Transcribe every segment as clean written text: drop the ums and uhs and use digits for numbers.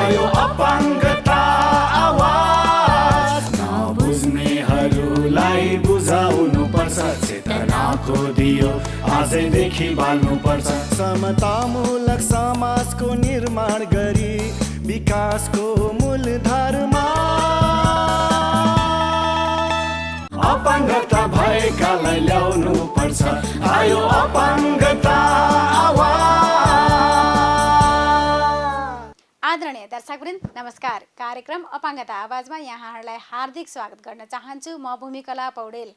आयो अपाङ्गता आवाज नबुझ्नेहरूलाई बुझाउनु पर्छ चेतनाको दियो आजैदेखि बाल्नु पर्छ समतामूलक समाजको निर्माण गरी विकासको मूलधारमा अपाङ्गता भएकालाई ल्याउनु पर्छ आयो अपाङ्गता आवाज। आदरणीय दर्शकवृन्द नमस्कार। कार्यक्रम अपाङ्गता आवाजमा यहाँहरूलाई हार्दिक स्वागत गर्न चाहन्छु। म भूमिकला पौडेल।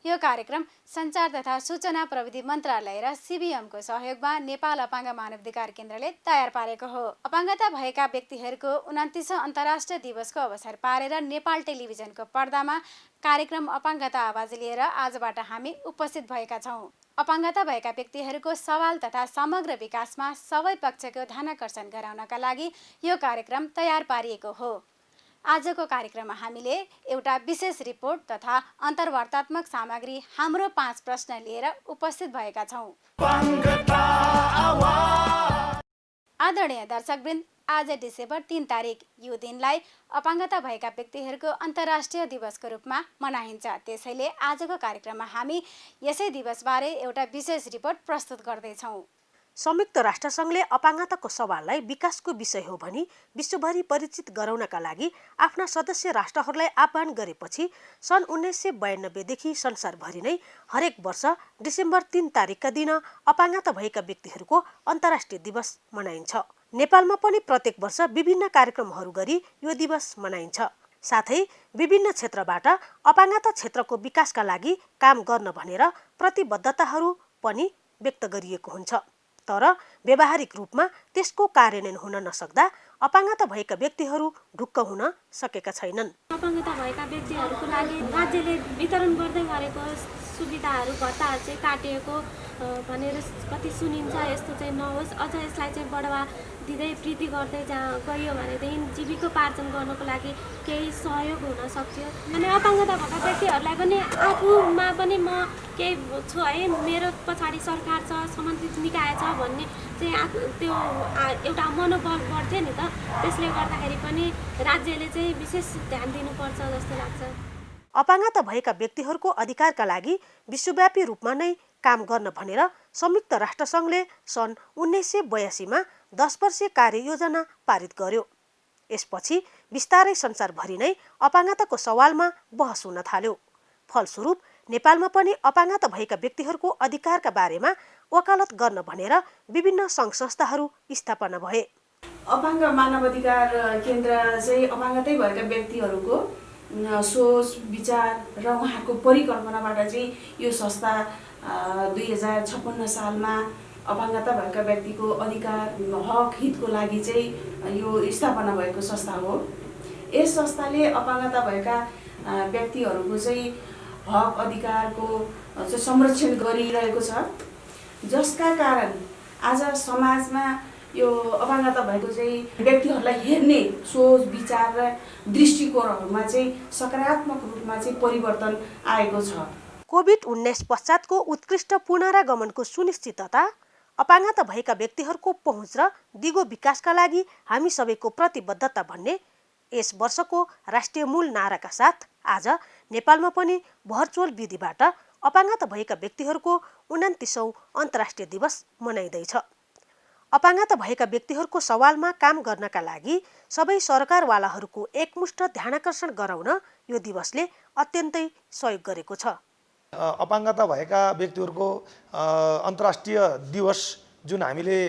यो कार्यक्रम सञ्चार तथा सूचना प्रविधि मन्त्रालय र सिबिएमको सहयोगमा नेपाल अपाङ्ग मानवाधिकार केन्द्रले तयार पारेको हो। अपाङ्गता भएका व्यक्तिहरूको 29औं अन्तर्राष्ट्रिय दिवसको अवसर पारेर नेपाल टेलिभिजनको पर्दामा कार्यक्रम अपाङ्गता आवाज लिएर आजबाट हामी उपस्थित भएका छौँ। अपाङ्गता भएका व्यक्तिहरूको सवाल तथा समग्र विकासमा सबै पक्षको ध्यानाकर्षण गराउनका लागि यो कार्यक्रम तयार पारिएको हो। आजको कार्यक्रममा हामीले एउटा विशेष रिपोर्ट तथा अन्तर्वार्तात्मक सामग्री हाम्रो 5 प्रश्न लिएर उपस्थित भएका छौँ। आदरणीय दर्शकवृन्द, आज डिसेम्बर 3 तारिक यो दिनलाई अपाङ्गता भएका व्यक्तिहरूको अन्तर्राष्ट्रिय दिवसको रूपमा मनाइन्छ। त्यसैले आजको कार्यक्रममा हामी यसै दिवसबारे एउटा विशेष रिपोर्ट प्रस्तुत गर्दैछौँ। संयुक्त राष्ट्रसङ्घले अपाङ्गताको सवाललाई विकासको विषय हो भनी विश्वभरि परिचित गराउनका लागि आफ्ना सदस्य राष्ट्रहरूलाई आह्वान गरेपछि सन् 1992 देखि संसारभरि नै हरेक वर्ष डिसेम्बर 3 तारिकका दिन अपाङ्गता भएका व्यक्तिहरूको अन्तर्राष्ट्रिय दिवस मनाइन्छ। नेपालमा पनि प्रत्येक वर्ष विभिन्न कार्यक्रमहरू गरी यो दिवस मनाइन्छ। साथै विभिन्न क्षेत्रबाट अपाङ्गता क्षेत्रको विकासका लागि काम गर्न भनेर प्रतिबद्धताहरू पनि व्यक्त गरिएको हुन्छ। तर व्यावहारिक रूपमा त्यसको कार्यान्वयन हुन नसक्दा अपाङ्गता भएका व्यक्तिहरू ढुक्क हुन सकेका छैनन्। अपाङ्गता भएका व्यक्तिहरूको लागि राज्यले वितरण गर्दै गरेको सुविधाहरू भत्ताहरू चाहिँ काटिएको भनेर कति सुनिन्छ। यस्तो चाहिँ नहोस्, अझ यसलाई चाहिँ बढावा दिँदै वृद्धि गर्दै गइयो भनेदेखि जीविकोपार्जन गर्नको लागि केही सहयोग हुन सक्थ्यो। अनि अपाङ्गता भएका व्यक्तिहरूलाई पनि आफूमा पनि म केही छु है, मेरो पछाडि सरकार छ, सम्बन्धित निकाय छ भन्ने चाहिँ त्यो एउटा मनोबल बढ्थ्यो नि त। त्यसले गर्दाखेरि पनि राज्यले चाहिँ विशेष ध्यान दिनुपर्छ जस्तो लाग्छ। अपाङ्गता भएका व्यक्तिहरूको अधिकारका लागि विश्वव्यापी रूपमा नै काम गर्न भनेर संयुक्त राष्ट्रसङ्घले सन् 1982मा 10 वर्षीय कार्ययोजना पारित गर्यो। यसपछि बिस्तारै संसारभरि नै अपाङ्गताको सवालमा बहस हुन थाल्यो। फलस्वरूप नेपालमा पनि अपाङ्गता भएका व्यक्तिहरूको अधिकारका बारेमा वकालत गर्न भनेर विभिन्न सङ्घ संस्थाहरू स्थापना भए। अपाङ्ग मानवाधिकार केन्द्र चाहिँ अपाङ्गतै भएका व्यक्तिहरूको सोच विचार र उहाँको परिकल्पनाबाट चाहिँ यो संस्था 2056 सालमा अपाङ्गता भएका व्यक्तिको अधिकार हक हितको लागि चाहिँ यो स्थापना भएको संस्था हो। यस संस्थाले अपाङ्गता भएका व्यक्तिहरूको चाहिँ हक अधिकारको संरक्षण गरिरहेको छ, जसका कारण आज समाजमा यो अपाङ्गता भएको चाहिँ व्यक्तिहरूलाई हेर्ने सोच विचार र दृष्टिकोणहरूमा चाहिँ सकारात्मक रूपमा चाहिँ परिवर्तन आएको छ। कोभिड-19 पश्चातको उत्कृष्ट पुनरागमनको सुनिश्चितता, अपाङ्गता भएका व्यक्तिहरूको पहुँच र दिगो विकासका लागि हामी सबैको प्रतिबद्धता भन्ने यस वर्षको राष्ट्रिय मूल नाराका साथ आज नेपालमा पनि भर्चुअल विधिबाट अपाङ्गता भएका व्यक्तिहरूको 29औं अन्तर्राष्ट्रिय दिवस मनाइँदैछ। अपाङ्गता भएका व्यक्तिहरूको सवालमा काम गर्नका लागि सबै सरकारवालाहरूको एकमुष्ट ध्यानाकर्षण गराउन यो दिवसले अत्यन्तै सहयोग गरेको छ। अपाङ्गता भएका व्यक्तिहरूको अन्तर्राष्ट्रिय दिवस जुन हामीले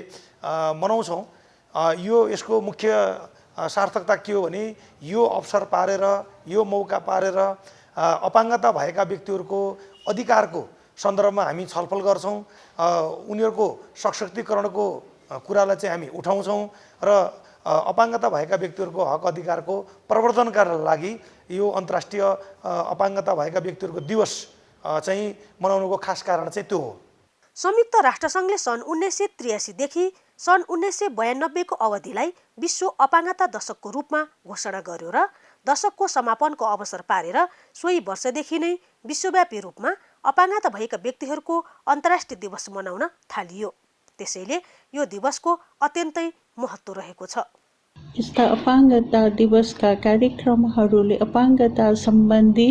मनाउँछौँ, यसको मुख्य सार्थकता के हो भने यो अवसर पारेर, यो मौका पारेर अपाङ्गता भएका व्यक्तिहरूको अधिकारको सन्दर्भमा हामी छलफल गर्छौँ। उनीहरूको सशक्तिकरणको कुरालाई चाहिँ हामी उठाउँछौँ र अपाङ्गता भएका व्यक्तिहरूको हक अधिकारको प्रवर्धनका लागि यो अन्तर्राष्ट्रिय अपाङ्गता भएका व्यक्तिहरूको दिवस चाहिँ मनाउनुको खास कारण चाहिँ त्यो हो। संयुक्त राष्ट्रसङ्घले सन् 1983 देखि सन् 1992 को अवधिलाई विश्व अपाङ्गता दशकको रूपमा घोषणा गर्यो र दशकको समापनको अवसर पारेर सोही वर्षदेखि नै विश्वव्यापी रूपमा अपाङ्गता भएका व्यक्तिहरूको अन्तर्राष्ट्रिय दिवस मनाउन थालियो। त्यसैले यो दिवसको अत्यन्तै महत्त्व रहेको छ। यस्ता अपाङ्गता दिवसका कार्यक्रमहरूले अपाङ्गता सम्बन्धी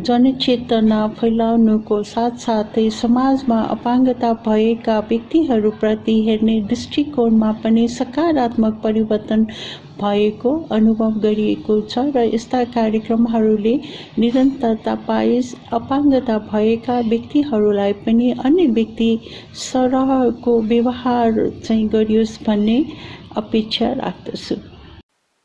जनचेतना फैलाउनुको साथसाथै समाजमा अपाङ्गता भएका व्यक्तिहरूप्रति हेर्ने दृष्टिकोणमा पनि सकारात्मक परिवर्तन भएको अनुभव गरिएको छ र यस्ता कार्यक्रमहरूले निरन्तरता पाइस अपाङ्गता भएका व्यक्तिहरूलाई पनि अन्य व्यक्ति सरहको व्यवहार चाहिँ गरियोस् भन्ने अपेक्षा राख्दछु।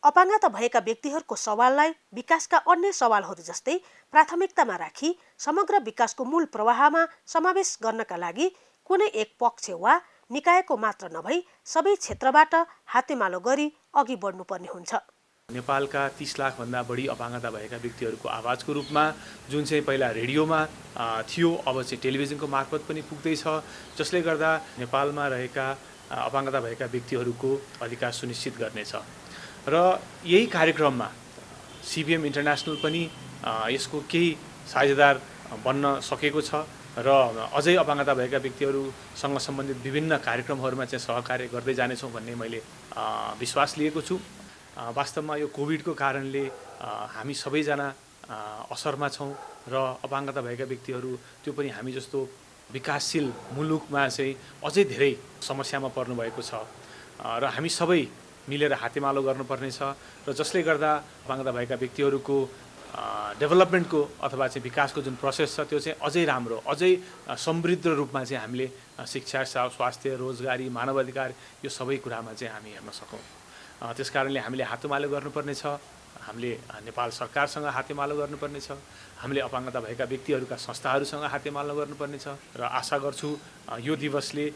अपाङ्गता भएका व्यक्तिहरूको सवाललाई विकासका अन्य सवालहरू जस्तै प्राथमिकतामा राखी समग्र विकासको मूल प्रवाहमा समावेश गर्नका लागि कुनै एक पक्ष वा निकायको मात्र नभई सबै क्षेत्रबाट हातेमालो गरी अघि बढ्नुपर्ने हुन्छ। नेपालका 30 लाखभन्दा बढी अपाङ्गता भएका व्यक्तिहरूको आवाजको रूपमा जुन चाहिँ पहिला रेडियोमा थियो अब चाहिँ टेलिभिजनको मार्फत पनि पुग्दैछ, जसले गर्दा नेपालमा रहेका अपाङ्गता भएका व्यक्तिहरूको अधिकार सुनिश्चित गर्नेछ। र यही कार्यक्रममा CBM इन्टरनेसनल पनि यसको केही साझेदार बन्न सकेको छ र अझै अपाङ्गता भएका व्यक्तिहरूसँग सम्बन्धित विभिन्न कार्यक्रमहरूमा चाहिँ सहकार्य गर्दै जानेछौँ भन्ने मैले विश्वास लिएको छु। वास्तवमा यो कोभिडको कारणले हामी सबैजना असरमा छौँ र अपाङ्गता भएका व्यक्तिहरू त्यो पनि हामी जस्तो विकासशील मुलुकमा चाहिँ अझै धेरै समस्यामा पर्नुभएको छ र हामी सबै मिलेर हातेमालो गर्नुपर्नेछ र जसले गर्दा अपाङ्गता भएका व्यक्तिहरूको डेभलपमेन्टको अथवा चाहिँ विकासको जुन प्रोसेस छ त्यो चाहिँ अझै राम्रो, अझै समृद्ध रूपमा चाहिँ हामीले शिक्षा, स्वास्थ्य, रोजगारी, मानवाधिकार यो सबै कुरामा चाहिँ हामी हेर्न सकौँ। त्यसकारणले हामीले हातेमालो गर्नुपर्नेछ, हामीले नेपाल सरकारसँग हातेमालो गर्नुपर्नेछ, हामीले अपाङ्गता भएका व्यक्तिहरूका संस्थाहरूसँग हातेमालो गर्नुपर्नेछ र आशा गर्छु यो दिवसले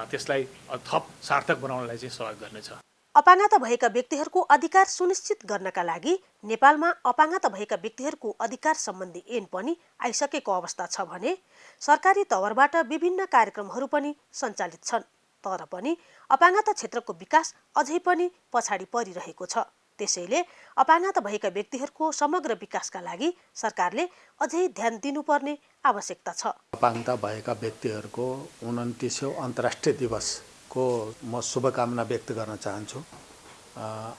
त्यसलाई थप सार्थक बनाउनलाई चाहिँ सहयोग गर्नेछ। अपाङ्गता भएका व्यक्तिहरूको अधिकार सुनिश्चित गर्नका लागि नेपालमा अपाङ्गता भएका व्यक्तिहरूको अधिकार सम्बन्धी ऐन पनि आइसकेको अवस्था छ भने सरकारी तवरबाट विभिन्न कार्यक्रमहरू पनि सञ्चालित छन्। तर पनि अपाङ्गता क्षेत्रको विकास अझै पनि पछाडि परिरहेको छ। त्यसैले अपाङ्गता भएका व्यक्तिहरूको समग्र विकासका लागि सरकारले अझै ध्यान दिनुपर्ने आवश्यकता छ। अपाङ्गता भएका व्यक्तिहरूको 29औं अन्तर्राष्ट्रिय दिवसको म शुभकामना व्यक्त गर्न चाहन्छु।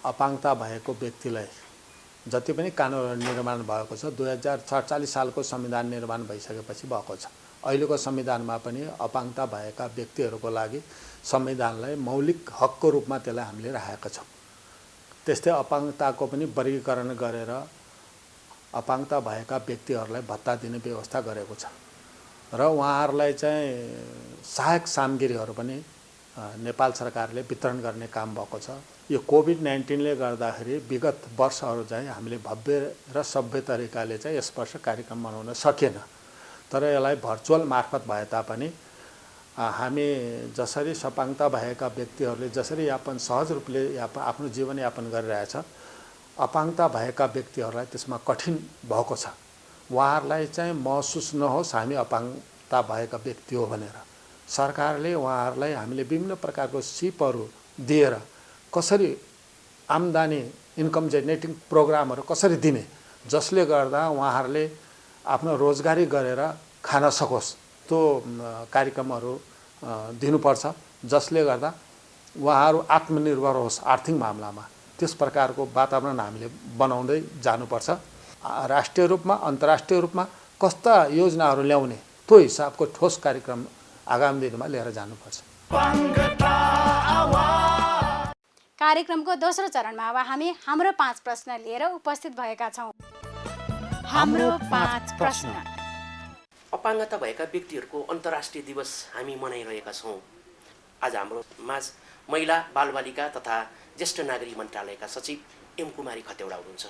अपाङ्गता भएको व्यक्तिलाई जति पनि कानुन निर्माण भएको छ 2047 सालको संविधान निर्माण भइसकेपछि भएको छ। अहिलेको संविधानमा पनि अपाङ्गता भएका व्यक्तिहरूको लागि संविधानलाई मौलिक हकको रूपमा त्यसलाई हामीले राखेका छौँ। त्यस्तै अपाङ्गताको पनि वर्गीकरण गरेर अपाङ्गता भएका व्यक्तिहरूलाई भत्ता दिने व्यवस्था गरेको छ र उहाँहरूलाई चाहिँ सहायक सामग्रीहरू पनि नेपाल सरकारले वितरण गर्ने काम भएको छ। यो कोभिड-19ले गर्दाखेरि विगत वर्षहरू चाहिँ हामीले भव्य र सभ्य तरिकाले चाहिँ यस वर्ष कार्यक्रम मनाउन सकेन। तर यसलाई भर्चुअल मार्फत भए तापनि हामी जसरी अपाङ्गता भएका व्यक्तिहरूले जसरी सहज रूपले आफ्नो जीवनयापन गरिरहेछ, अपाङ्गता भएका व्यक्तिहरूलाई त्यसमा कठिन भएको छ। उहाँहरूलाई चाहिँ महसुस नहोस् हामी अपाङ्गता भएका व्यक्ति हो भनेर सरकारले उहाँहरूलाई हामीले विभिन्न प्रकारको सिपहरू दिएर कसरी आम्दानी इन्कम जेनेरेटिङ प्रोग्रामहरू कसरी दिने, जसले गर्दा उहाँहरूले आफ्नो रोजगारी गरेर खान सकोस् त्यो कार्यक्रमहरू दिनुपर्छ, जसले गर्दा उहाँहरू आत्मनिर्भर होस् आर्थिक मामलामा। त्यस प्रकारको वातावरण हामीले बनाउँदै जानुपर्छ। राष्ट्रिय रूपमा अन्तर्राष्ट्रिय रूपमा कस्ता योजनाहरू ल्याउने त्यो हिसाबको ठोस कार्यक्रम आगामी दिनमा लिएर जानुपर्छ। कार्यक्रमको दोस्रो चरणमा अब हामी हाम्रो 5 प्रश्न लिएर उपस्थित भएका छौँ। हाम्रो 5 प्रश्न। अपाङ्गता भएका व्यक्तिहरूको अन्तर्राष्ट्रिय दिवस हामी मनाइरहेका छौँ। आज हाम्रो माझ महिला बालबालिका तथा ज्येष्ठ नागरिक मन्त्रालयका सचिव एम कुमारी खतेवडा हुनुहुन्छ।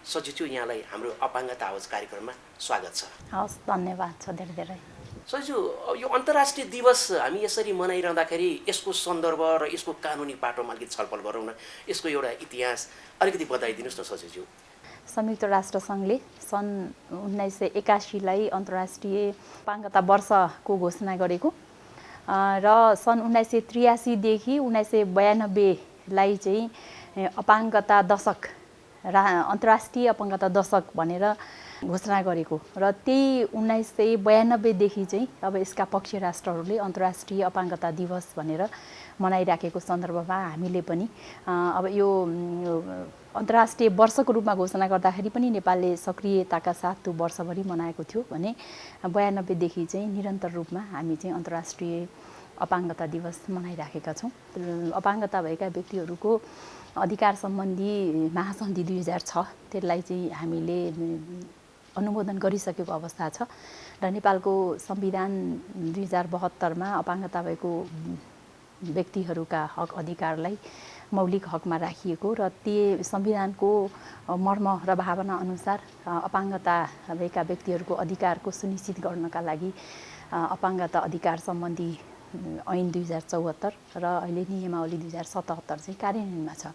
सचिवज्यू, यहाँलाई हाम्रो अपाङ्गता आवाज कार्यक्रममा स्वागत छ। हस्, धन्यवाद छ धेरै धेरै। सचिवज्यू, यो अन्तर्राष्ट्रिय दिवस हामी यसरी मनाइरहँदाखेरि यसको सन्दर्भ र यसको कानुनी पाटोमा अलिकति छलफल गरौँ न। यसको एउटा इतिहास अलिकति बताइदिनुहोस् न सचिवज्यू। संयुक्त राष्ट्र सङ्घले सन् 1981लाई अन्तर्राष्ट्रिय अपाङ्गता वर्षको घोषणा गरेको र सन् 1983 देखि 1992लाई चाहिँ अपाङ्गता दशक अन्तर्राष्ट्रिय अपाङ्गता दशक भनेर घोषणा गरेको र त्यही 1992देखि चाहिँ अब यसका पक्षीय राष्ट्रहरूले अन्तर्राष्ट्रिय अपाङ्गता दिवस भनेर मनाइराखेको सन्दर्भमा हामीले पनि अब यो अन्तर्राष्ट्रिय वर्षको रूपमा घोषणा गर्दाखेरि पनि नेपालले सक्रियताका साथ त्यो वर्षभरि मनाएको थियो भने 92देखि चाहिँ निरन्तर रूपमा हामी चाहिँ अन्तर्राष्ट्रिय अपाङ्गता दिवस मनाइराखेका छौँ। अपाङ्गता भएका व्यक्तिहरूको अधिकार सम्बन्धी महासन्धि 2006 त्यसलाई चाहिँ हामीले अनुमोदन गरिसकेको अवस्था छ र नेपालको संविधान 2072मा अपाङ्गता भएको व्यक्तिहरूका हक अधिकारलाई मौलिक हकमा राखिएको र ती संविधानको मर्म र भावना अनुसार अपाङ्गता भएका व्यक्तिहरूको अधिकारको सुनिश्चित गर्नका लागि अपाङ्गता अधिकार सम्बन्धी ऐन 2074 र अहिले नियमावली 2077 चाहिँ कार्यान्वयनमा छ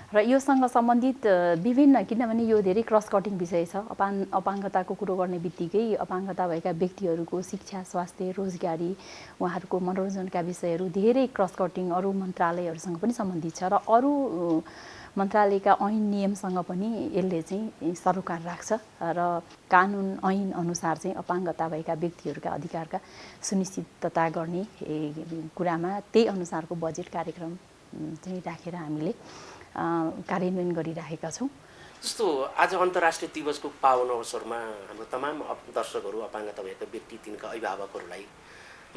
र योसँग सम्बन्धित विभिन्न किनभने यो धेरै क्रस कटिङ विषय छ। अपाङ्गताको कुरो गर्ने बित्तिकै अपाङ्गता भएका व्यक्तिहरूको शिक्षा स्वास्थ्य रोजगारी उहाँहरूको मनोरञ्जनका विषयहरू धेरै क्रस कटिङ अरू मन्त्रालयहरूसँग पनि सम्बन्धित छ र अरू मन्त्रालयका ऐन नियमसँग पनि यसले चाहिँ सरोकार राख्छ र कानुन ऐन अनुसार चाहिँ अपाङ्गता भएका व्यक्तिहरूका अधिकारका सुनिश्चितता गर्ने कुरामा त्यही अनुसारको बजेट कार्यक्रम चाहिँ राखेर हामीले कार्यान्वयन गरिराखेका छौँ। जस्तो आज अन्तर्राष्ट्रिय दिवसको पावन अवसरमा हाम्रो तमाम दर्शकहरू अपाङ्गता भएका व्यक्ति तिनका अभिभावकहरूलाई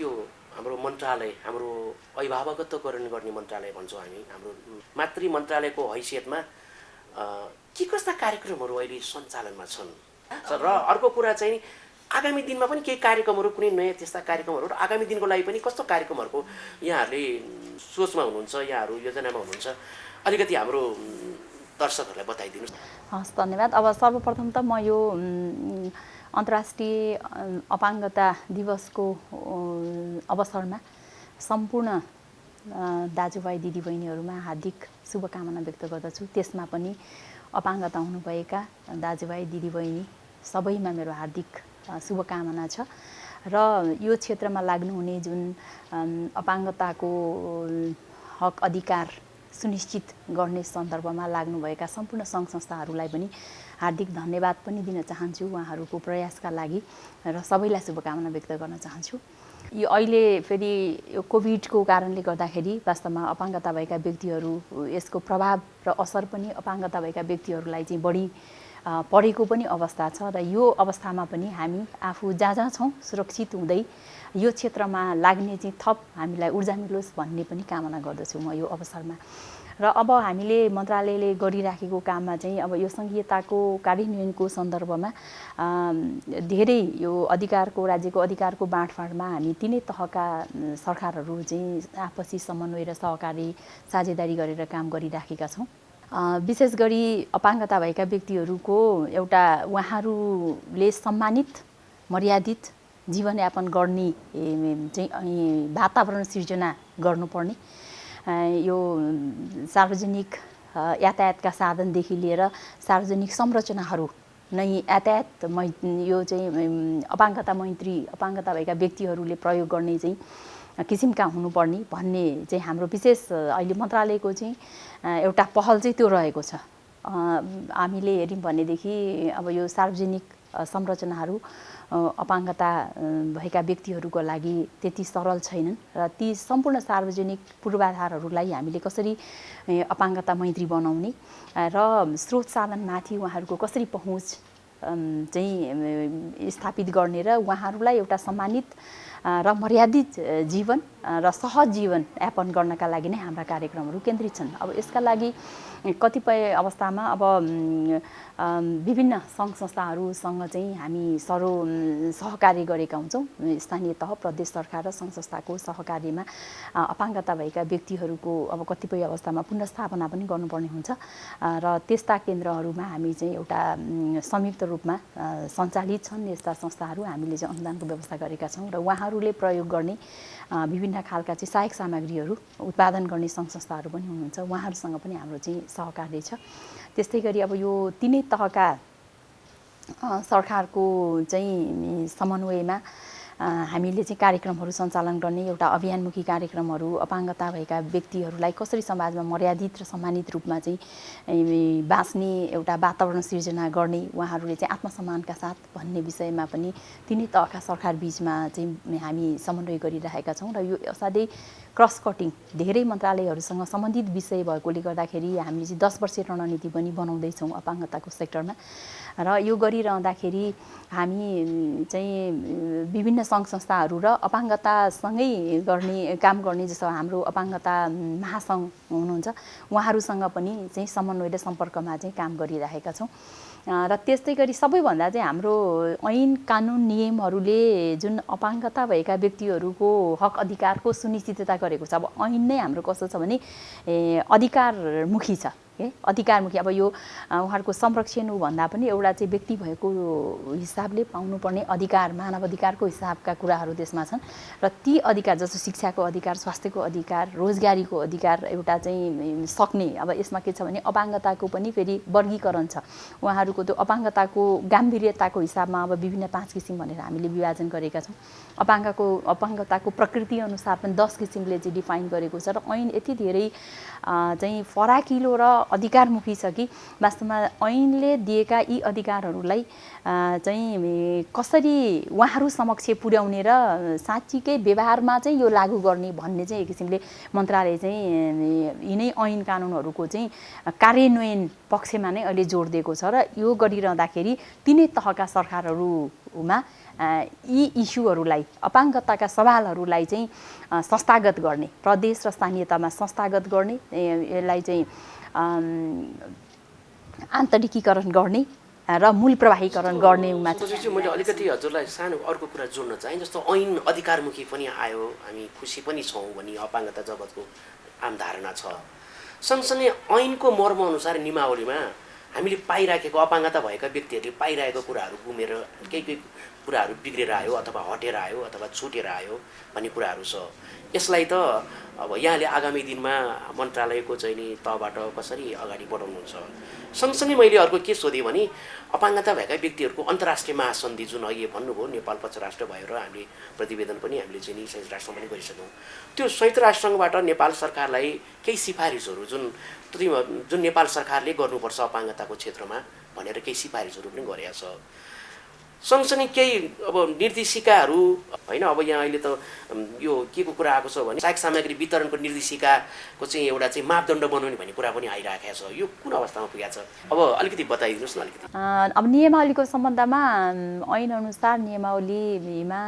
यो हाम्रो मन्त्रालय हाम्रो अभिभावकत्वकरण गर्ने मन्त्रालय भन्छौँ हामी हाम्रो मातृ मन्त्रालयको हैसियतमा के कस्ता कार्यक्रमहरू अहिले सञ्चालनमा छन् र अर्को कुरा चाहिँ आगामी दिनमा पनि केही कार्यक्रमहरू कुनै नयाँ त्यस्ता कार्यक्रमहरू र आगामी दिनको लागि पनि कस्तो कार्यक्रमहरूको यहाँहरूले सोचमा हुनुहुन्छ यहाँहरू योजनामा हुनुहुन्छ अलिकति हाम्रो दर्शकहरूलाई बताइदिनुहोस्। हस् धन्यवाद। अब सर्वप्रथम त म यो अन्तर्राष्ट्रिय अपाङ्गता दिवसको अवसरमा सम्पूर्ण दाजुभाइ दिदीबहिनीहरूमा हार्दिक शुभकामना व्यक्त गर्दछु। त्यसमा पनि अपाङ्गता हुनुभएका दाजुभाइ दिदीबहिनी सबैमा मेरो हार्दिक शुभकामना छ र यो क्षेत्रमा लाग्नुहुने जुन अपाङ्गताको हक अधिकार सुनिश्चित गर्ने सन्दर्भमा लाग्नुभएका सम्पूर्ण सङ्घ संस्थाहरूलाई पनि हार्दिक धन्यवाद पनि दिन चाहन्छु उहाँहरूको प्रयासका लागि र सबैलाई शुभकामना व्यक्त गर्न चाहन्छु। यो अहिले फेरि यो कोभिडको कारणले गर्दाखेरि वास्तवमा अपाङ्गता भएका व्यक्तिहरू यसको प्रभाव र असर पनि अपाङ्गता भएका व्यक्तिहरूलाई चाहिँ बढी परेको पनि अवस्था छ र यो अवस्थामा पनि हामी आफू जहाँ छौँ सुरक्षित हुँदै यो क्षेत्रमा लाग्ने चाहिँ थप हामीलाई ऊर्जा मिलोस् भन्ने पनि कामना गर्दछु म यो अवसरमा। र अब हामीले मन्त्रालयले गरिराखेको काममा चाहिँ अब यो सङ्घीयताको कार्यान्वयनको सन्दर्भमा धेरै यो अधिकारको राज्यको अधिकारको बाँडफाँडमा हामी तिनै तहका सरकारहरू चाहिँ आपसी समन्वय र सहकारी साझेदारी गरेर काम गरिराखेका छौँ। विशेष गरी अपाङ्गता भएका व्यक्तिहरूको एउटा उहाँहरूले सम्मानित मर्यादित जीवनयापन गर्ने चाहिँ वातावरण सिर्जना गर्नुपर्ने यो सार्वजनिक यातायातका साधनदेखि लिएर सार्वजनिक संरचनाहरू नै यातायात यो चाहिँ अपाङ्गता मैत्री अपाङ्गता भएका व्यक्तिहरूले प्रयोग गर्ने चाहिँ किसिमका हुनुपर्ने भन्ने चाहिँ हाम्रो विशेष अहिले मन्त्रालयको चाहिँ एउटा पहल चाहिँ त्यो रहेको छ। हामीले हेऱ्यौँ भनेदेखि अब यो सार्वजनिक संरचनाहरू अपाङ्गता भएका व्यक्तिहरूको लागि त्यति सरल छैनन् र ती सम्पूर्ण सार्वजनिक पूर्वाधारहरूलाई हामीले कसरी अपाङ्गता मैत्री बनाउने र स्रोत साधनमाथि उहाँहरूको कसरी पहुँच चाहिँ स्थापित गर्ने र उहाँहरूलाई एउटा सम्मानित र मर्यादित जीवन र सहज जीवन यापन गर्नका लागि नै हाम्रा कार्यक्रमहरू केन्द्रित छन्। अब यसका लागि कतिपय अवस्थामा अब विभिन्न सङ्घ संस्थाहरूसँग चाहिँ हामी सहकार्य गरेका हुन्छौँ। स्थानीय तह प्रदेश सरकार र सङ्घ संस्थाको सहकार्यमा अपाङ्गता भएका व्यक्तिहरूको अब कतिपय अवस्थामा पुनर्स्थापना पनि गर्नुपर्ने हुन्छ र त्यस्ता केन्द्रहरूमा हामी चाहिँ एउटा संयुक्त रूपमा सञ्चालित छन् यस्ता संस्थाहरू हामीले चाहिँ अनुदानको व्यवस्था गरेका छौँ र उहाँहरूले प्रयोग गर्ने विभिन्न खालका चाहिँ सहायक सामग्रीहरू उत्पादन गर्ने सङ्घ संस्थाहरू पनि हुनुहुन्छ उहाँहरूसँग पनि हाम्रो चाहिँ सहकार्य छ। त्यस्तै गरी अब यो तिनै तहका सरकारको चाहिँ समन्वयमा हामीले चाहिँ कार्यक्रमहरू सञ्चालन गर्ने एउटा अभियानमुखी कार्यक्रमहरू अपाङ्गता भएका व्यक्तिहरूलाई कसरी समाजमा मर्यादित र सम्मानित रूपमा चाहिँ बाँच्ने एउटा वातावरण सिर्जना गर्ने उहाँहरूले चाहिँ आत्मसम्मानका साथ भन्ने विषयमा पनि तिनै तहका सरकार बीचमा चाहिँ हामी समन्वय गरिरहेका छौँ र यो असाध्यै क्रस कटिङ धेरै मन्त्रालयहरूसँग सम्बन्धित विषय भएकोले गर्दाखेरि हामीले चाहिँ 10 वर्षीय रणनीति पनि बनाउँदैछौँ अपाङ्गताको सेक्टरमा र यो गरिरहँदाखेरि हामी चाहिँ विभिन्न सङ्घ संस्थाहरू र अपाङ्गतासँगै काम गर्ने जस्तो हाम्रो अपाङ्गता महासङ्घ हुनुहुन्छ उहाँहरूसँग पनि चाहिँ समन्वय र सम्पर्कमा चाहिँ काम गरिरहेका छौँ र त्यस्तै गरी सबैभन्दा चाहिँ हाम्रो ऐन कानुन नियमहरूले जुन अपाङ्गता भएका व्यक्तिहरूको हक अधिकारको सुनिश्चितता गरेको छ। अब ऐन नै हाम्रो कस्तो छ भने अधिकारमुखी छ अधिकारमुखी। अब यो उहाँहरूको संरक्षण हो भन्दा पनि एउटा चाहिँ व्यक्ति भएको हिसाबले पाउनुपर्ने अधिकार मानव अधिकारको हिसाबका कुराहरू त्यसमा छन् र ती अधिकार जस्तो शिक्षाको अधिकार स्वास्थ्यको अधिकार रोजगारीको अधिकार एउटा चाहिँ सक्ने। अब यसमा के छ भने अपाङ्गताको पनि फेरि वर्गीकरण छ उहाँहरूको त्यो अपाङ्गताको गम्भीर्यताको हिसाबमा अब विभिन्न 5 किसिम भनेर हामीले विभाजन गरेका छौँ। अपाङ्गताको प्रकृति अनुसार पनि 10 किसिमले चाहिँ डिफाइन गरेको छ र ऐन यति धेरै चाहिँ फराकिलो र अधिकारमुखी छ कि वास्तवमा ऐनले दिएका यी अधिकारहरूलाई चाहिँ कसरी उहाँहरू समक्ष पुर्याउने र साँच्चीकै व्यवहारमा चाहिँ यो लागू गर्ने भन्ने चाहिँ एक किसिमले मन्त्रालय चाहिँ यिनै ऐन कानुनहरूको चाहिँ कार्यान्वयन पक्षमा नै अहिले जोड दिएको छ र यो गरिरहँदाखेरि तिनै तहका सरकारहरूमा यी इस्युहरूलाई अपाङ्गताका सवालहरूलाई चाहिँ संस्थागत गर्ने प्रदेश र स्थानीय तहमा संस्थागत गर्ने यसलाई चाहिँ आन्तरिकीकरण गर्ने र मूल प्रवाहीकरण गर्नेमा चाहिँ मैले अलिकति हजुरलाई सानो अर्को कुरा जोड्न चाहेँ। जस्तो ऐन अधिकारमुखी पनि आयो हामी खुसी पनि छौँ भनी अपाङ्गता जगतको आम धारणा छ। सँगसँगै ऐनको मर्मअनुसार नियमावलीमा हामीले पाइराखेको अपाङ्गता भएका व्यक्तिहरूले पाइरहेको कुराहरू गुमेर केही कुराहरू बिग्रेर आयो अथवा हटेर आयो अथवा छुटेर आयो भन्ने कुराहरू छ। यसलाई त अब यहाँले आगामी दिनमा मन्त्रालयको चाहिँ नि तहबाट कसरी अगाडि बढाउनुहुन्छ। सँगसँगै मैले अर्को के सोधेँ भने अपाङ्गता भएका व्यक्तिहरूको अन्तर्राष्ट्रिय महासन्धि जुन अघि भन्नुभयो नेपाल पक्ष राष्ट्र भयो र हामीले प्रतिवेदन पनि हामीले चाहिँ नि संयुक्त राष्ट्रमा पनि गरिसक्यौँ। त्यो संयुक्त राष्ट्रबाट नेपाल सरकारलाई केही सिफारिसहरू जुन नेपाल सरकारले गर्नुपर्छ अपाङ्गताको क्षेत्रमा भनेर केही सिफारिसहरू पनि गरेको छ। सँगसँगै केही अब निर्देशिकाहरू होइन अब यहाँ अहिले त यो के को कुरा आएको छ भने सहायक सामग्री वितरणको निर्देशिकाको चाहिँ एउटा चाहिँ मापदण्ड बनाउने भन्ने कुरा पनि आइराखेको छ। यो कुन अवस्थामा पुगेको छ अब अलिकति बताइदिनुहोस् न। अलिकति अब नियमावलीको सम्बन्धमा ऐन अनुसार नियमावलीमा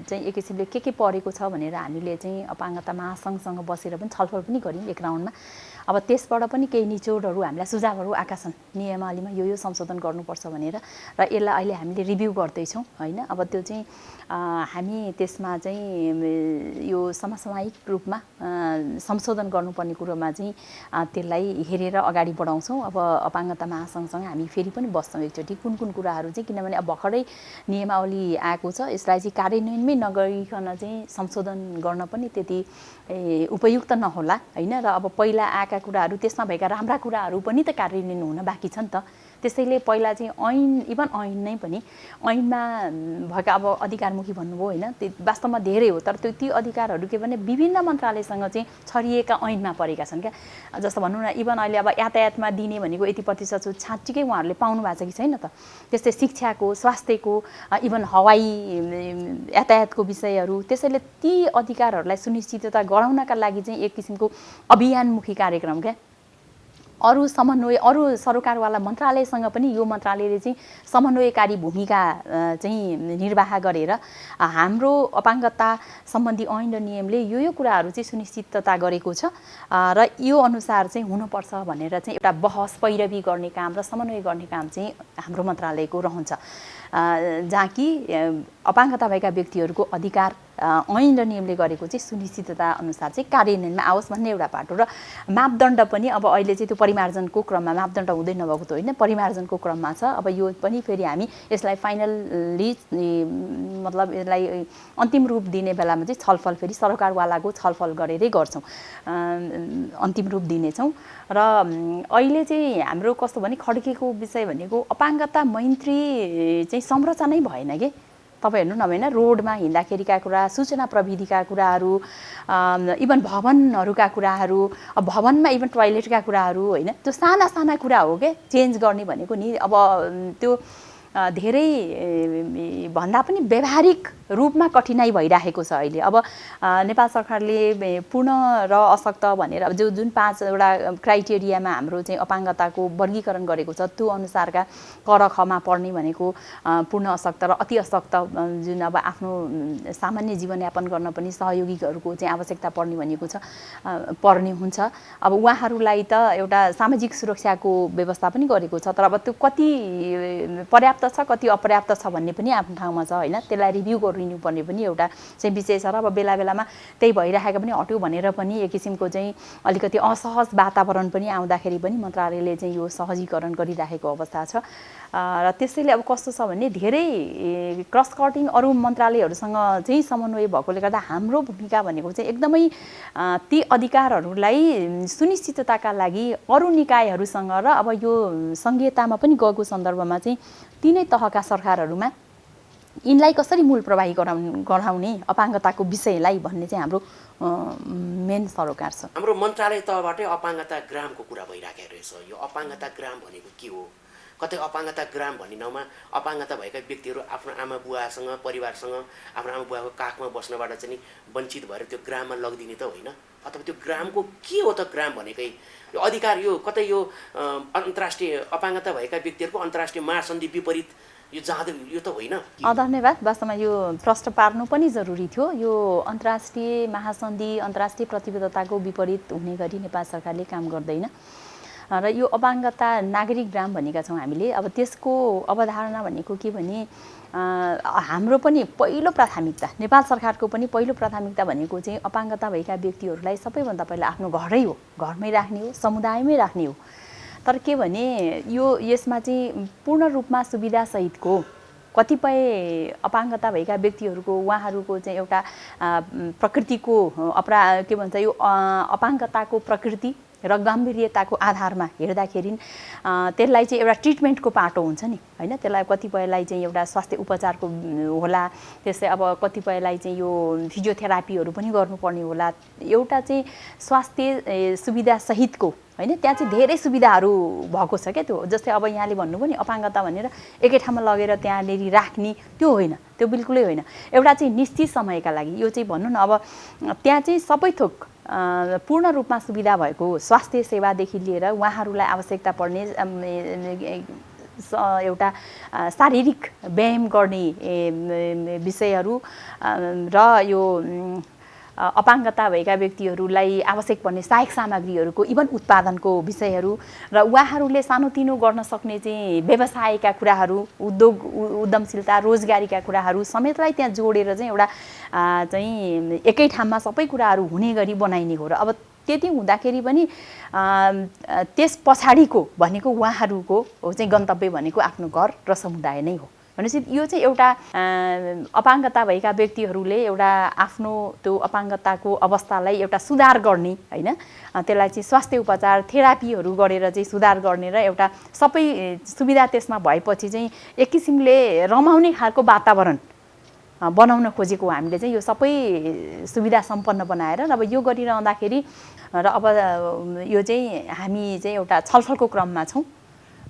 चाहिँ एक किसिमले के परेको छ भनेर हामीले चाहिँ अपाङ्गता महासङ्घसँग बसेर पनि छलफल पनि गऱ्यौँ एक राउन्डमा। अब त्यसबाट पनि केही निचोडहरू हामीलाई सुझावहरू आएका छन् नियमावलीमा यो संशोधन गर्नुपर्छ भनेर र यसलाई अहिले हामीले रिभ्यू गर्दैछौँ होइन। अब त्यो चाहिँ हामी त्यसमा चाहिँ यो समसामयिक रूपमा संशोधन गर्नुपर्ने कुरोमा चाहिँ त्यसलाई हेरेर अगाडि बढाउँछौँ। अब अपाङ्गता महासङ्घसँग हामी फेरि पनि बस्छौँ एकचोटि कुन कुराहरू चाहिँ किनभने अब भर्खरै नियमावली आएको छ यसलाई चाहिँ कार्यान्वयनमै नगरिकन चाहिँ संशोधन गर्न पनि त्यति उपयुक्त नहोला होइन। र अब पहिला आएका कुराहरू त्यसमा भएका राम्रा कुराहरू पनि त कार्यान्वयन हुन बाँकी छ नि त। त्यसैले पहिला चाहिँ ऐन इभन ऐन नै पनि ऐनमा भएका अब अधिकारमुखी भन्नुभयो होइन त्यो वास्तवमा धेरै हो तर ती अधिकारहरू के भने विभिन्न मन्त्रालयसँग चाहिँ छरिएका ऐनमा परेका छन् क्या। जस्तो भनौँ न इभन अहिले अब यातायातमा दिने भनेको यति प्रतिशत छाँच्चीकै उहाँहरूले पाउनु भएको छ कि छैन त। त्यस्तै शिक्षाको स्वास्थ्यको इभन हवाई यातायातको विषयहरू। त्यसैले ती अधिकारहरूलाई सुनिश्चितता गराउनका लागि चाहिँ एक किसिमको अभियानमुखी कार्यक्रम क्या। अरू समन्वय अरू सरकारवाला मन्त्रालयसँग पनि यो मन्त्रालयले चाहिँ समन्वयकारी भूमिका चाहिँ निर्वाह गरेर हाम्रो अपाङ्गता सम्बन्धी ऐन र नियमले यो कुराहरू चाहिँ सुनिश्चितता गरेको छ र यो अनुसार चाहिँ हुनुपर्छ भनेर चाहिँ एउटा बहस पैरवी गर्ने काम र समन्वय गर्ने काम चाहिँ हाम्रो मन्त्रालयको रहन्छ। जहाँ कि अपाङ्गता भएका व्यक्तिहरूको अधिकार ऐन र नियमले गरेको चाहिँ सुनिश्चितता अनुसार चाहिँ कार्यान्वयनमा आओस् भन्ने एउटा पाटो र मापदण्ड पनि अब अहिले चाहिँ त्यो परिमार्जनको क्रममा मापदण्ड हुँदै नभएको त होइन परिमार्जनको क्रममा छ। अब यो पनि फेरि हामी यसलाई फाइनल्ली मतलब यसलाई अन्तिम रूप दिने बेलामा चाहिँ छलफल फेरि सरकारवालाको छलफल गरेरै गर्छौँ अन्तिम रूप दिनेछौँ। र अहिले चाहिँ हाम्रो कस्तो भने खड्केको विषय भनेको अपाङ्गता मैत्री चाहिँ संरचनै भएन कि तपाईँ हेर्नु न होइन, रोडमा हिँड्दाखेरिका कुरा, सूचना प्रविधिका कुराहरू, इभन भवनहरूका कुराहरू, भवनमा इभन टोयलेटका कुराहरू होइन, त्यो साना साना कुरा हो क्या चेन्ज गर्ने भनेको नि। अब त्यो धेरै भन्दा पनि व्यावहारिक रूपमा कठिनाइ भइरहेको छ अहिले। अब नेपाल सरकारले पूर्ण र अशक्त भनेर अब जुन 5वटा क्राइटेरियामा हाम्रो चाहिँ अपाङ्गताको वर्गीकरण गरेको छ त्यो अनुसारका करखमा पर्ने भनेको पूर्ण अशक्त र अति अशक्त जुन अब आफ्नो सामान्य जीवनयापन गर्न पनि सहयोगीहरूको चाहिँ आवश्यकता पर्ने भनेको छ पर्ने हुन्छ। अब उहाँहरूलाई त एउटा सामाजिक सुरक्षाको व्यवस्था पनि गरेको छ, तर अब त्यो कति पर्याप्त छ कति अपर्याप्त छ भन्ने पनि आफ्नो ठाउँमा छ होइन। त्यसलाई रिभ्यू गरिनुपर्ने पनि एउटा चाहिँ विषय छ र अब बेला बेलामा त्यही भइरहेको पनि हट्यो भनेर पनि एक किसिमको चाहिँ अलिकति असहज वातावरण पनि आउँदाखेरि पनि मन्त्रालयले चाहिँ यो सहजीकरण गरिराखेको अवस्था छ। र त्यसैले अब कस्तो छ भने धेरै क्रस कटिङ अरू मन्त्रालयहरूसँग चाहिँ समन्वय भएकोले गर्दा हाम्रो भूमिका भनेको चाहिँ एकदमै ती अधिकारहरूलाई सुनिश्चितताका लागि अरू निकायहरूसँग र अब यो सङ्घीयतामा पनि गएको सन्दर्भमा चाहिँ तीनै तहका सरकारहरूमा यिनलाई कसरी मूल प्रवाही गराउने अपाङ्गताको विषयलाई भन्ने चाहिँ हाम्रो मेन सरोकार छ। हाम्रो मन्त्रालय तहबाटै अपाङ्गता ग्रामको कुरा भइराखेको रहेछ। यो अपाङ्गता ग्राम भनेको के हो? कतै अपाङ्गता ग्राम भन्ने नाउँमा अपाङ्गता भएका व्यक्तिहरू आफ्नो आमा बुवासँग परिवारसँग आफ्नो आमा बुवाको काखमा बस्नबाट चाहिँ वञ्चित भएर त्यो ग्राममा लगिदिने त होइन। अथवा त्यो ग्रामको के हो त ग्राम भनेकै? यो अधिकार यो कतै यो अन्तर्राष्ट्रिय अपाङ्गता भएका व्यक्तिहरूको अन्तर्राष्ट्रिय महासन्धि विपरीत यो जाँदै यो त होइन। धन्यवाद। वास्तवमा यो प्रश्न पार्नु पनि जरुरी थियो। यो अन्तर्राष्ट्रिय महासन्धि अन्तर्राष्ट्रिय प्रतिबद्धताको विपरीत हुने गरी नेपाल सरकारले काम गर्दैन र यो अपाङ्गता नागरिक ग्राम भनेका छौँ हामीले। अब त्यसको अवधारणा भनेको के भने हाम्रो पनि पहिलो प्राथमिकता, नेपाल सरकारको पनि पहिलो प्राथमिकता भनेको चाहिँ अपाङ्गता भएका व्यक्तिहरूलाई सबैभन्दा पहिला आफ्नो घरै हो, घरमै राख्ने हो, समुदायमै राख्ने हो। तर के भने यो यसमा चाहिँ पूर्ण रूपमा सुविधासहितको कतिपय अपाङ्गता भएका व्यक्तिहरूको उहाँहरूको चाहिँ एउटा प्रकृतिको के भन्छ यो अपाङ्गताको प्रकृति र गम्भीर्यताको आधारमा हेर्दाखेरि त्यसलाई चाहिँ एउटा ट्रिटमेन्टको पाटो हुन्छ नि होइन। त्यसलाई कतिपयलाई चाहिँ एउटा स्वास्थ्य उपचारको होला, त्यसै अब कतिपयलाई चाहिँ यो फिजियोथेरापीहरू पनि गर्नुपर्ने होला। एउटा चाहिँ स्वास्थ्य सुविधासहितको होइन, त्यहाँ चाहिँ धेरै सुविधाहरू भएको छ क्या। त्यो जस्तै अब यहाँले भन्नुभयो नि अपाङ्गता भनेर एकै ठाउँमा लगेर त्यहाँनिर राख्ने, त्यो होइन, त्यो बिल्कुलै होइन। एउटा चाहिँ निश्चित समयका लागि यो चाहिँ भनौँ न अब त्यहाँ चाहिँ सबै थोक पूर्ण रूपमा सुविधा भएको स्वास्थ्य सेवादेखि लिएर उहाँहरूलाई आवश्यकता पर्ने एउटा शारीरिक व्यायाम गर्ने विषयहरू र यो अपाङ्गता भएका व्यक्तिहरूलाई आवश्यक पर्ने सहायक सामग्रीहरूको इभन उत्पादनको विषयहरू र उहाँहरूले सानोतिनो गर्न सक्ने चाहिँ व्यवसायका कुराहरू, उद्यमशीलता, रोजगारीका कुराहरू समेतलाई त्यहाँ जोडेर चाहिँ एउटा चाहिँ एकै ठाउँमा सबै कुराहरू हुने गरी बनाइने हो। र अब त्यति हुँदाखेरि पनि त्यस पछाडिको भनेको उहाँहरूको चाहिँ गन्तव्य भनेको आफ्नो घर र समुदाय नै हो। भनेपछि यो चाहिँ एउटा अपाङ्गता भएका व्यक्तिहरूले एउटा आफ्नो त्यो अपाङ्गताको अवस्थालाई एउटा सुधार गर्ने होइन, त्यसलाई चाहिँ स्वास्थ्य उपचार थेरापीहरू गरेर चाहिँ सुधार गर्ने र एउटा सबै सुविधा त्यसमा भएपछि चाहिँ एक किसिमले रमाउने खालको वातावरण बनाउन खोजेको हामीले चाहिँ यो सबै सुविधा सम्पन्न बनाएर अब यो गरिरहँदाखेरि र अब यो चाहिँ हामी चाहिँ एउटा छलफलको क्रममा छौँ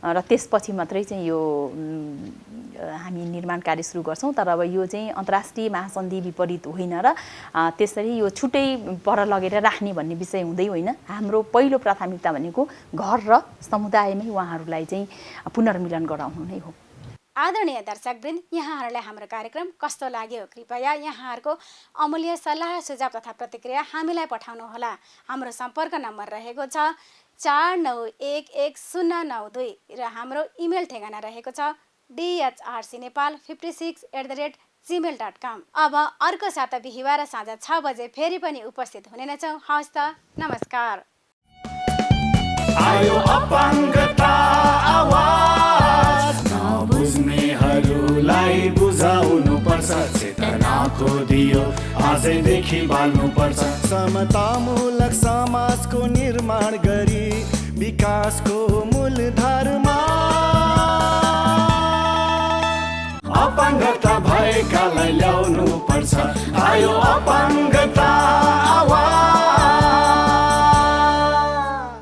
र त्यसपछि मात्रै चाहिँ यो हामी निर्माण कार्य सुरु गर्छौँ। तर अब यो चाहिँ अन्तर्राष्ट्रिय महासन्धि विपरीत होइन र त्यसरी यो छुट्टै पर लगेर राख्ने भन्ने विषय हुँदै होइन। हाम्रो पहिलो प्राथमिकता भनेको घर र समुदायमै उहाँहरूलाई चाहिँ पुनर्मिलन गराउनु नै हो। आदरणीय दर्शकवृन्द, यहाँहरूलाई हाम्रो कार्यक्रम कस्तो लाग्यो कृपया यहाँहरूको अमूल्य सल्लाह सुझाव तथा प्रतिक्रिया हामीलाई पठाउनुहोला। हाम्रो सम्पर्क नम्बर रहेको छ 49110992 र हाम्रो इमेल ठेगाना रहेको छ dhrcnepal56@gmail.com। अब अर्को साता बिहिबार साँझ 6 बजे फेरि पनि उपस्थित हुने नै छौँ। हवस् त, नमस्कार। आयो अपाङ्गता आवाज, नबुझ्नेहरूलाई बुझाउनु पर्छ, चेतनाको दियो आजैदेखि बाल्नु पर्छ। समतामूलक समाजको निर्माण गरी विकासको मूलधारमा अपाङ्गता भएका आयो अपाङ्गता आवाज